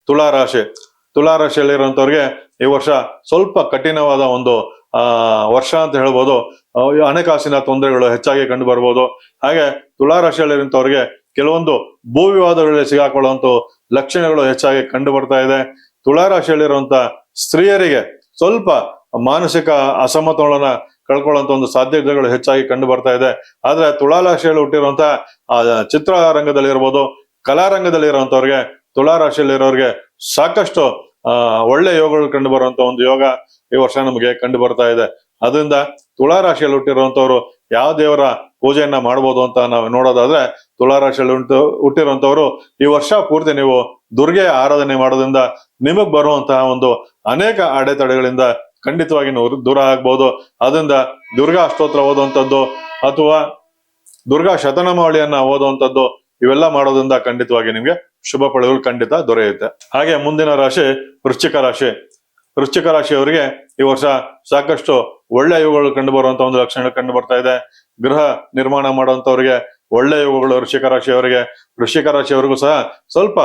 ತುಲಾ ರಾಶಿಯಲ್ಲಿರುವಂತವ್ರಿಗೆ ಈ ವರ್ಷ ಸ್ವಲ್ಪ ಕಠಿಣವಾದ ಒಂದು ವರ್ಷ ಅಂತ ಹೇಳ್ಬೋದು. ಹಣಕಾಸಿನ ತೊಂದರೆಗಳು ಹೆಚ್ಚಾಗಿ ಕಂಡು ಬರ್ಬೋದು. ಹಾಗೆ ತುಲಾ ರಾಶಿಯಲ್ಲಿರುವಂತವ್ರಿಗೆ ಕೆಲವೊಂದು ಭೂ ವಿವಾದಗಳಲ್ಲಿ ಸಿಗಾಕೊಳ್ಳುವಂತ ಲಕ್ಷಣಗಳು ಹೆಚ್ಚಾಗಿ ಕಂಡು ಬರ್ತಾ ಇದೆ. ತುಲಾ ರಾಶಿಯಲ್ಲಿರುವಂತ ಸ್ತ್ರೀಯರಿಗೆ ಸ್ವಲ್ಪ ಮಾನಸಿಕ ಅಸಮತೋಲನ ಕಳ್ಕೊಳ್ಳುವಂತ ಒಂದು ಸಾಧ್ಯತೆಗಳು ಹೆಚ್ಚಾಗಿ ಕಂಡು ಬರ್ತಾ ಇದೆ. ಆದ್ರೆ ತುಲಾ ರಾಶಿಯಲ್ಲಿ ಹುಟ್ಟಿರುವಂತಹ ಚಿತ್ರರಂಗದಲ್ಲಿರ್ಬೋದು, ಕಲಾರಂಗದಲ್ಲಿ ಇರುವಂತವ್ರಿಗೆ, ತುಲಾ ರಾಶಿಯಲ್ಲಿರೋರಿಗೆ ಸಾಕಷ್ಟು ಒಳ್ಳೆ ಯೋಗಗಳು ಕಂಡು ಬರುವಂತ ಒಂದು ಯೋಗ ಈ ವರ್ಷ ನಮಗೆ ಕಂಡು ಬರ್ತಾ ಇದೆ. ಅದರಿಂದ ತುಲಾ ರಾಶಿಯಲ್ಲಿ ಹುಟ್ಟಿರುವಂತವ್ರು ಯಾವ ದೇವರ ಪೂಜೆಯನ್ನ ಮಾಡ್ಬೋದು ಅಂತ ನಾವು ನೋಡೋದಾದ್ರೆ, ತುಲಾ ರಾಶಿಯಲ್ಲಿ ಹುಟ್ಟಿರುವಂತವ್ರು ಈ ವರ್ಷ ಪೂರ್ತಿ ನೀವು ದುರ್ಗೆಯ ಆರಾಧನೆ ಮಾಡೋದ್ರಿಂದ ನಿಮಗ್ ಬರುವಂತಹ ಒಂದು ಅನೇಕ ಅಡೆತಡೆಗಳಿಂದ ಖಂಡಿತವಾಗಿ ನೀವು ದೂರ ಆಗ್ಬಹುದು. ಅದರಿಂದ ದುರ್ಗಾ ಅಷ್ಟೋತ್ರ ಓದುವಂಥದ್ದು ಅಥವಾ ದುರ್ಗಾ ಶತನಾಮಾವಳಿಯನ್ನ ಓದುವಂಥದ್ದು ಇವೆಲ್ಲ ಮಾಡೋದ್ರಿಂದ ಖಂಡಿತವಾಗಿ ನಿಮ್ಗೆ ಶುಭ ಫಲಗಳು ಖಂಡಿತ ದೊರೆಯುತ್ತೆ. ಹಾಗೆ ಮುಂದಿನ ರಾಶಿ ವೃಶ್ಚಿಕ ರಾಶಿ. ವೃಶ್ಚಿಕ ರಾಶಿಯವರಿಗೆ ಈ ವರ್ಷ ಸಾಕಷ್ಟು ಒಳ್ಳೆ ಯೋಗಗಳು ಕಂಡು ಬರುವಂತ ಒಂದು ಲಕ್ಷಣಗಳು ಕಂಡು ಬರ್ತಾ ಇದೆ. ಗೃಹ ನಿರ್ಮಾಣ ಮಾಡುವಂತವ್ರಿಗೆ ಒಳ್ಳೆ ಯೋಗಗಳು ವೃಶ್ಚಿಕ ರಾಶಿಯವರಿಗೆ. ವೃಶ್ಚಿಕ ರಾಶಿಯವರಿಗೂ ಸಹ ಸ್ವಲ್ಪ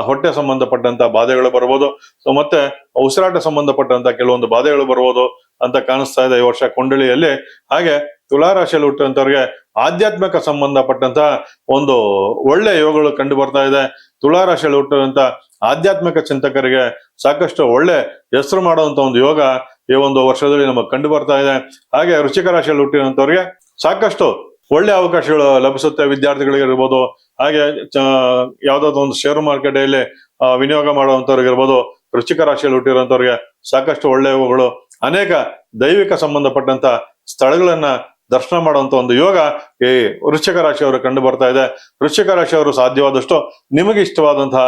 ಹೊಟ್ಟೆ ಸಂಬಂಧಪಟ್ಟಂತ ಬಾಧೆಗಳು ಬರ್ಬೋದು. ಮತ್ತೆ ಉಸಿರಾಟ ಸಂಬಂಧಪಟ್ಟಂತ ಕೆಲವೊಂದು ಬಾಧೆಗಳು ಬರ್ಬೋದು ಅಂತ ಕಾಣಿಸ್ತಾ ಇದೆ ಈ ವರ್ಷ ಕುಂಡಳಿಯಲ್ಲಿ. ಹಾಗೆ ತುಲಾ ರಾಶಿಯಲ್ಲಿ ಹುಟ್ಟುವಂತವ್ರಿಗೆ ಆಧ್ಯಾತ್ಮಿಕ ಸಂಬಂಧಪಟ್ಟಂತಹ ಒಂದು ಒಳ್ಳೆ ಯೋಗಗಳು ಕಂಡು ಬರ್ತಾ ಇದೆ. ತುಲಾ ರಾಶಿಯಲ್ಲಿ ಹುಟ್ಟುವಂತ ಆಧ್ಯಾತ್ಮಿಕ ಚಿಂತಕರಿಗೆ ಸಾಕಷ್ಟು ಒಳ್ಳೆ ಹೆಸರು ಮಾಡುವಂತ ಒಂದು ಯೋಗ ಈ ಒಂದು ವರ್ಷದಲ್ಲಿ ನಮಗೆ ಕಂಡು ಬರ್ತಾ ಇದೆ. ಹಾಗೆ ವೃಶ್ಚಿಕ ರಾಶಿಯಲ್ಲಿ ಹುಟ್ಟಿರುವಂತವ್ರಿಗೆ ಸಾಕಷ್ಟು ಒಳ್ಳೆ ಅವಕಾಶಗಳು ಲಭಿಸುತ್ತೆ. ವಿದ್ಯಾರ್ಥಿಗಳಿಗೆ ಇರ್ಬೋದು, ಹಾಗೆ ಯಾವ್ದಾದ್ರು ಒಂದು ಶೇರ್ ಮಾರ್ಕೆಟ್ ಅಲ್ಲಿ ವಿನಿಯೋಗ ಮಾಡುವಂತವ್ರಿಗೆ ಇರ್ಬೋದು. ವೃಶ್ಚಿಕ ರಾಶಿಯಲ್ಲಿ ಹುಟ್ಟಿರುವಂತವ್ರಿಗೆ ಸಾಕಷ್ಟು ಒಳ್ಳೆಯವುಗಳು, ಅನೇಕ ದೈವಿಕ ಸಂಬಂಧಪಟ್ಟಂತ ಸ್ಥಳಗಳನ್ನ ದರ್ಶನ ಮಾಡುವಂತ ಒಂದು ಯೋಗ ಈ ವೃಶ್ಚಿಕ ರಾಶಿಯವರು ಕಂಡು ಬರ್ತಾ ಇದೆ. ವೃಶ್ಚಿಕ ರಾಶಿಯವರು ಸಾಧ್ಯವಾದಷ್ಟು ನಿಮಗೆ ಇಷ್ಟವಾದಂತಹ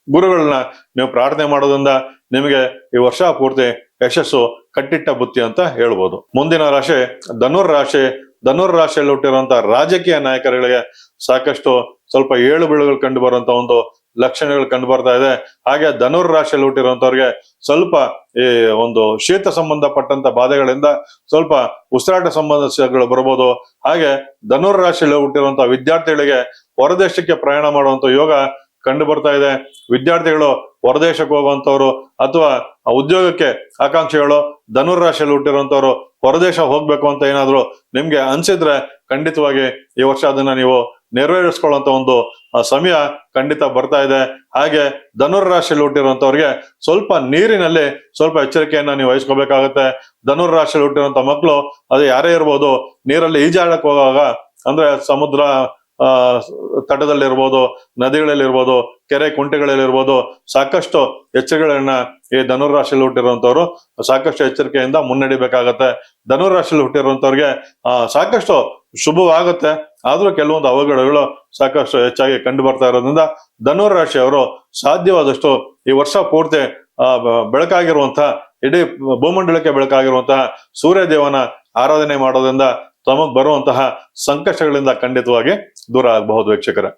ಗುರುಗಳನ್ನ ನೀವು ಪ್ರಾರ್ಥನೆ ಮಾಡೋದ್ರಿಂದ ನಿಮಗೆ ಈ ವರ್ಷ ಪೂರ್ತಿ ಯಶಸ್ಸು ಕಟ್ಟಿಟ್ಟ ಬುತ್ತಿ ಅಂತ ಹೇಳ್ಬೋದು. ಮುಂದಿನ ರಾಶಿ ಧನುರ್ ರಾಶಿ. ಧನುರ್ ರಾಶಿಯಲ್ಲಿ ಹುಟ್ಟಿರುವಂತಹ ರಾಜಕೀಯ ನಾಯಕರುಗಳಿಗೆ ಸಾಕಷ್ಟು ಸ್ವಲ್ಪ ಏಳು ಬೀಳುಗಳು ಕಂಡು ಬರುವಂತ ಒಂದು ಲಕ್ಷಣಗಳು ಕಂಡು ಬರ್ತಾ ಇದೆ. ಹಾಗೆ ಧನುರ್ ರಾಶಿಯಲ್ಲಿ ಹುಟ್ಟಿರುವಂತವ್ರಿಗೆ ಸ್ವಲ್ಪ ಈ ಒಂದು ಶೀತ ಸಂಬಂಧಪಟ್ಟಂತ ಬಾಧೆಗಳಿಂದ ಸ್ವಲ್ಪ ಉಸಿರಾಟ ಸಮಸ್ಯೆಗಳು ಬರ್ಬೋದು. ಹಾಗೆ ಧನುರ್ ರಾಶಿಯಲ್ಲಿ ಹುಟ್ಟಿರುವಂತಹ ವಿದ್ಯಾರ್ಥಿಗಳಿಗೆ ಹೊರದೇಶಕ್ಕೆ ಪ್ರಯಾಣ ಮಾಡುವಂತ ಯೋಗ ಕಂಡು ಬರ್ತಾ ಇದೆ. ವಿದ್ಯಾರ್ಥಿಗಳು ಹೊರದೇಶಕ್ಕೆ ಹೋಗುವಂತವ್ರು ಅಥವಾ ಉದ್ಯೋಗಕ್ಕೆ ಆಕಾಂಕ್ಷಿಗಳು ಧನುರ್ ರಾಶಿಯಲ್ಲಿ ಹುಟ್ಟಿರುವಂತವ್ರು ಹೊರದೇಶ ಹೋಗ್ಬೇಕು ಅಂತ ಏನಾದ್ರು ನಿಮ್ಗೆ ಅನ್ಸಿದ್ರೆ ಖಂಡಿತವಾಗಿ ಈ ವರ್ಷ ಅದನ್ನ ನೀವು ನೆರವೇರಿಸ್ಕೊಳ್ಳುವಂತ ಒಂದು ಸಮಯ ಖಂಡಿತ ಬರ್ತಾ ಇದೆ. ಹಾಗೆ ಧನುರ್ ರಾಶಿಯಲ್ಲಿ ಹುಟ್ಟಿರುವಂತವ್ರಿಗೆ ಸ್ವಲ್ಪ ನೀರಿನಲ್ಲಿ ಸ್ವಲ್ಪ ಎಚ್ಚರಿಕೆಯನ್ನ ನೀವು ವಹಿಸ್ಕೋಬೇಕಾಗತ್ತೆ. ಧನುರ್ ರಾಶಿಯಲ್ಲಿ ಹುಟ್ಟಿರುವಂತ ಮಕ್ಕಳು ಅದು ಯಾರೇ ಇರ್ಬೋದು, ನೀರಲ್ಲಿ ಈಜಾಡಕ್ ಹೋಗುವಾಗ ಅಂದ್ರೆ ಸಮುದ್ರ ತಟದಲ್ಲಿರ್ಬೋದು, ನದಿಗಳಲ್ಲಿರ್ಬೋದು, ಕೆರೆ ಕುಂಟೆಗಳಲ್ಲಿರ್ಬೋದು ಸಾಕಷ್ಟು ಎಚ್ಚರಿಕೆಗಳನ್ನ ಈ ಧನುರ್ ರಾಶಿಯಲ್ಲಿ ಹುಟ್ಟಿರುವಂತವ್ರು ಸಾಕಷ್ಟು ಎಚ್ಚರಿಕೆಯಿಂದ ಮುನ್ನಡಿಬೇಕಾಗತ್ತೆ. ಧನುರ್ ರಾಶಿಯಲ್ಲಿ ಹುಟ್ಟಿರುವಂತವ್ರಿಗೆ ಸಾಕಷ್ಟು ಶುಭವಾಗುತ್ತೆ, ಆದ್ರೂ ಕೆಲವೊಂದು ಅವಘಡಗಳು ಸಾಕಷ್ಟು ಹೆಚ್ಚಾಗಿ ಕಂಡು ಬರ್ತಾ ಇರೋದ್ರಿಂದ ಧನುರ್ ರಾಶಿಯವರು ಸಾಧ್ಯವಾದಷ್ಟು ಈ ವರ್ಷ ಪೂರ್ತಿ ಬೆಳಕಾಗಿರುವಂತಹ ಇಡೀ ಭೂಮಂಡಲಕ್ಕೆ ಬೆಳಕಾಗಿರುವಂತಹ ಸೂರ್ಯ ದೇವನ ಆರಾಧನೆ ಮಾಡೋದ್ರಿಂದ ತಮಗ್ ಬರುವಂತಹ ಸಂಕಷ್ಟಗಳಿಂದ ಖಂಡಿತವಾಗಿ ದೂರ ಆಗಬಹುದು ವೀಕ್ಷಕರೇ.